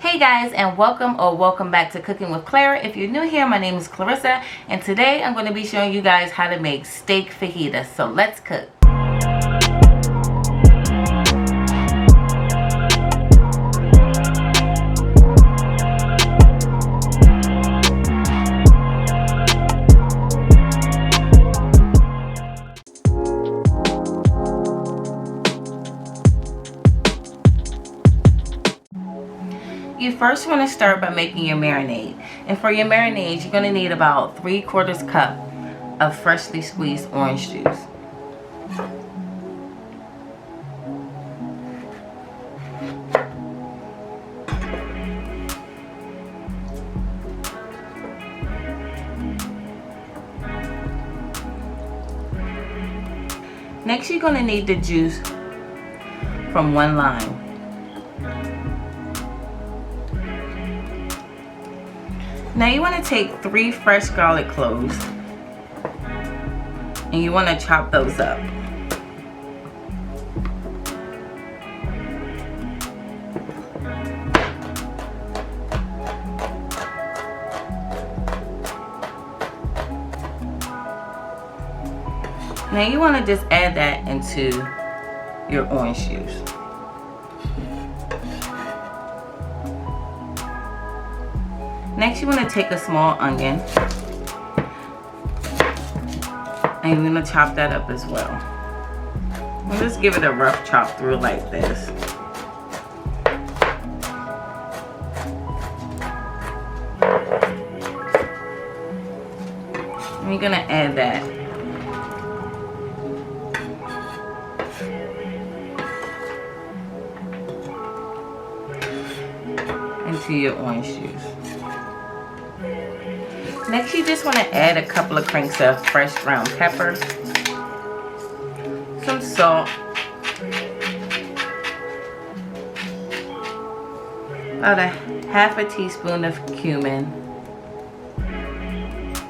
Hey guys, and welcome back to Cooking with Clara. If you're new here, my name is Clarissa, and today I'm going to be showing you guys how to make steak fajitas. So let's cook. You first want to start by making your marinade. And for your marinade, you're going to need about 3/4 cup of freshly squeezed orange juice. Next, you're going to need the juice from 1 lime. Now you want to take 3 fresh garlic cloves and you want to chop those up. Now you want to just add that into your orange juice. Next, you want to take a small onion and you're going to chop that up as well. We'll just give it a rough chop through like this. And you're going to add that. Into your orange juice. Next, you just want to add a couple of cranks of fresh ground pepper, some salt, about a half a teaspoon of cumin,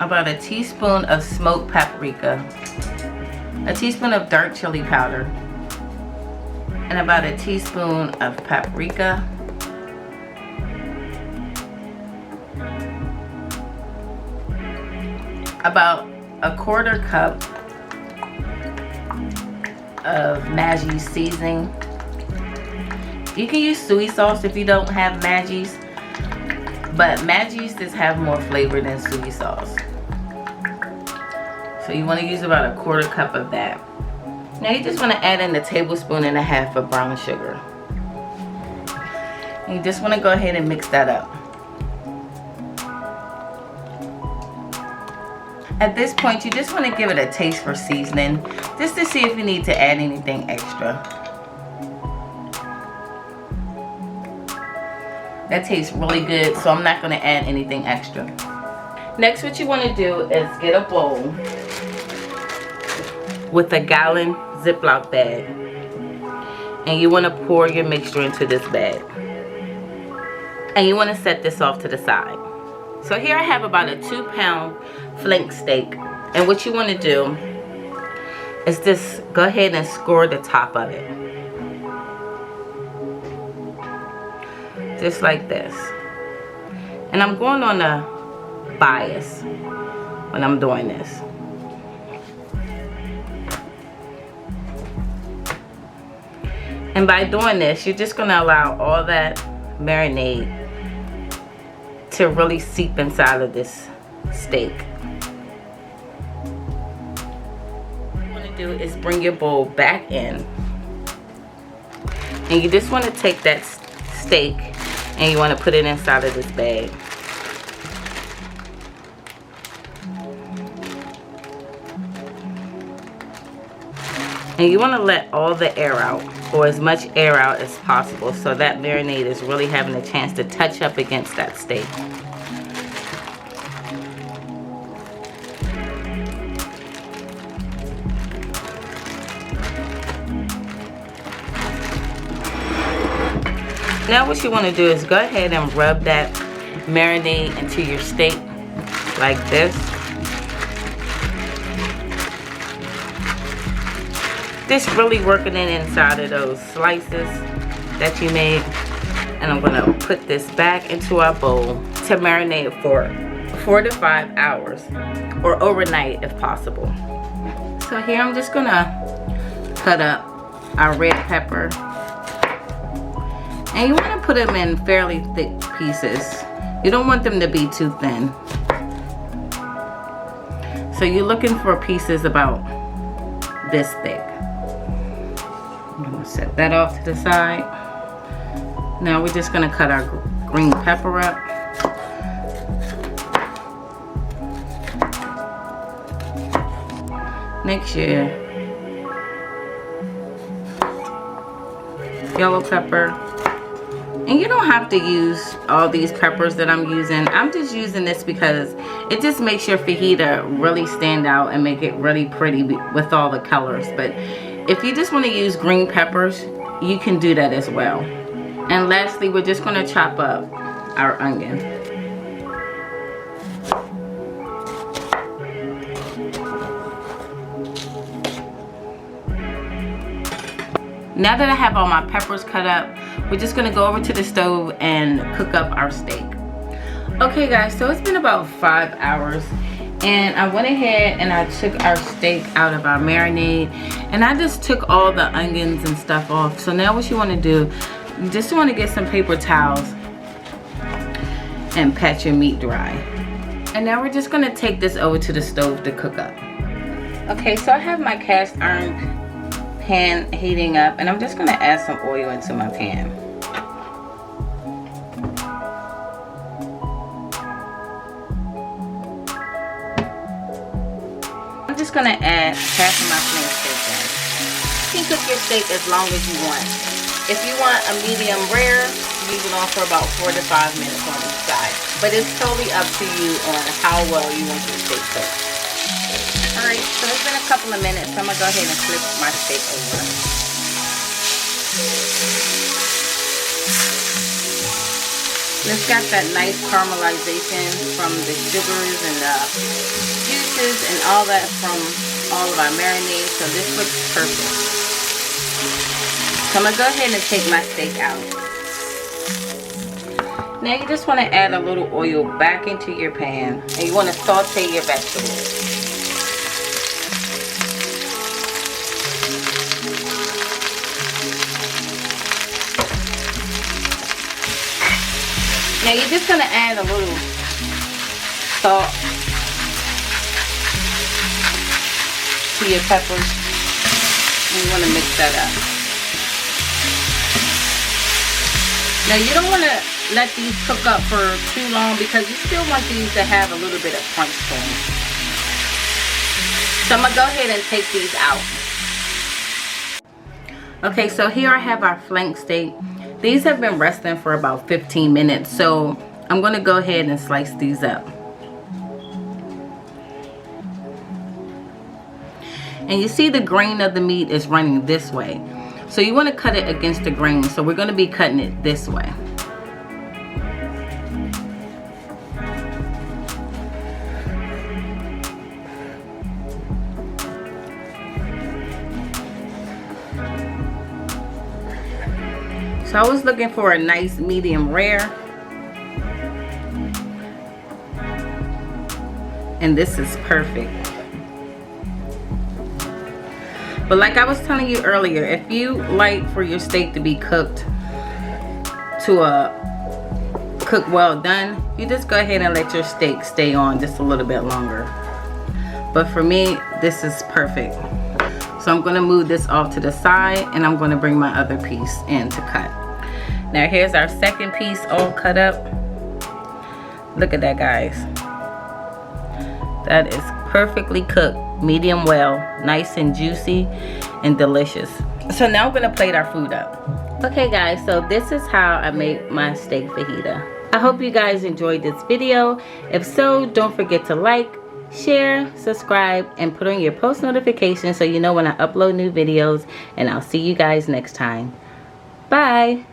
about a teaspoon of smoked paprika, a teaspoon of dark chili powder, and about a teaspoon of paprika, about a 1/4 cup of Maggi seasoning. You can use soy sauce if you don't have Maggi's, but Maggi's just have more flavor than soy sauce. So you want to use about a 1/4 cup of that. Now you just want to add in a 1.5 tablespoons of brown sugar. And you just want to go ahead and mix that up. At this point, you just want to give it a taste for seasoning, just to see if you need to add anything extra. That tastes really good, so I'm not going to add anything extra. Next, what you want to do is get a bowl with a gallon Ziploc bag, and you want to pour your mixture into this bag. And you want to set this off to the side. So here I have about a 2-pound flank steak, and what you want to do is just go ahead and score the top of it, just like this. And I'm going on a bias when I'm doing this. And by doing this, you're just going to allow all that marinade to really seep inside of this steak. What you want to do is bring your bowl back in, and you just want to take that steak and you want to put it inside of this bag. And you want to let all the air out, or as much air out as possible, so that marinade is really having a chance to touch up against that steak. Now what you want to do is go ahead and rub that marinade into your steak like this. Just really working it inside of those slices that you made. And I'm gonna put this back into our bowl to marinate for 4 to 5 hours, or overnight if possible. So here I'm just gonna cut up our red pepper. And you wanna put them in fairly thick pieces. You don't want them to be too thin. So you're looking for pieces about this thick. I'm gonna set that off to the side. Now we're just gonna cut our green pepper up. Next year, yellow pepper. And you don't have to use all these peppers that I'm using. I'm just using this because it just makes your fajita really stand out and make it really pretty with all the colors. But if you just want to use green peppers, you can do that as well. And lastly, we're just going to chop up our onion. Now that I have all my peppers cut up, we're just gonna go over to the stove and cook up our steak. Okay guys, so it's been about 5 hours and I went ahead and I took our steak out of our marinade and I just took all the onions and stuff off. So now what you wanna do, you just wanna get some paper towels and pat your meat dry. And now we're just gonna take this over to the stove to cook up. Okay, so I have my cast iron pan heating up and I'm just going to add some oil into my pan. I'm just going to add half of my flank steak in. You can cook your steak as long as you want. If you want a medium rare, leave it on for about 4 to 5 minutes on each side. But it's totally up to you on how well you want your steak cooked. Alright, so it's been a couple of minutes, so I'm going to go ahead and flip my steak over. It's got that nice caramelization from the sugars and the juices and all that from all of our marinade, so this looks perfect. So I'm going to go ahead and take my steak out. Now you just want to add a little oil back into your pan and you want to saute your vegetables. Now you're just going to add a little salt to your peppers. And you want to mix that up. Now you don't want to let these cook up for too long because you still want these to have a little bit of crunch to them. So I'm going to go ahead and take these out. Okay, so here I have our flank steak. These have been resting for about 15 minutes, so I'm going to go ahead and slice these up. And you see the grain of the meat is running this way. So you want to cut it against the grain, so we're going to be cutting it this way. So I was looking for a nice medium rare. And this is perfect. But like I was telling you earlier, if you like for your steak to be cooked well done, you just go ahead and let your steak stay on just a little bit longer. But for me, this is perfect. So I'm going to move this off to the side and I'm going to bring my other piece in to cut. Now here's our second piece all cut up. Look at that, guys. That is perfectly cooked, medium well, nice and juicy and delicious. So now we're gonna plate our food up. Okay guys, so this is how I make my steak fajita. I hope you guys enjoyed this video. If so, don't forget to like, share, subscribe, and put on your post notifications so you know when I upload new videos. And I'll see you guys next time. Bye.